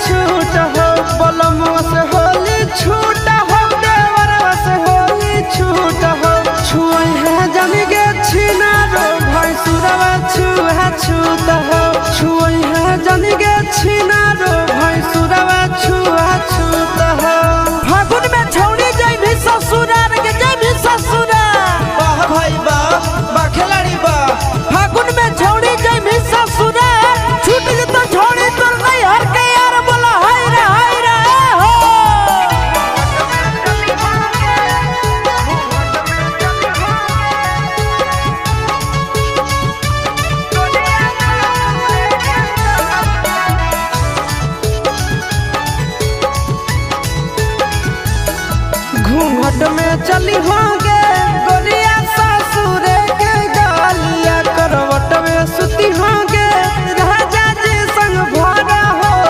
छूट हो, बलमुआ से होली छूट हो, देवरवा से होली छूट हो। छुई है जानी गे छिनारो भैंसुरवा छुआ छूत हो, छुई है जानी गे छिनारो भैंसुरवा छुआ छूत हो। फागुन में छौड़ी जाई भी ससुरार के जाई भी ससुरार। वाह भाई वाह, वाह खिलाड़ी वाह। फागुन में छौड़ी जाई भी ससुरार, छूट गई तो छौड़ी तो नहीं हर के यार बोला हाय रे हो। घूंघट में चली होंगे गोरिया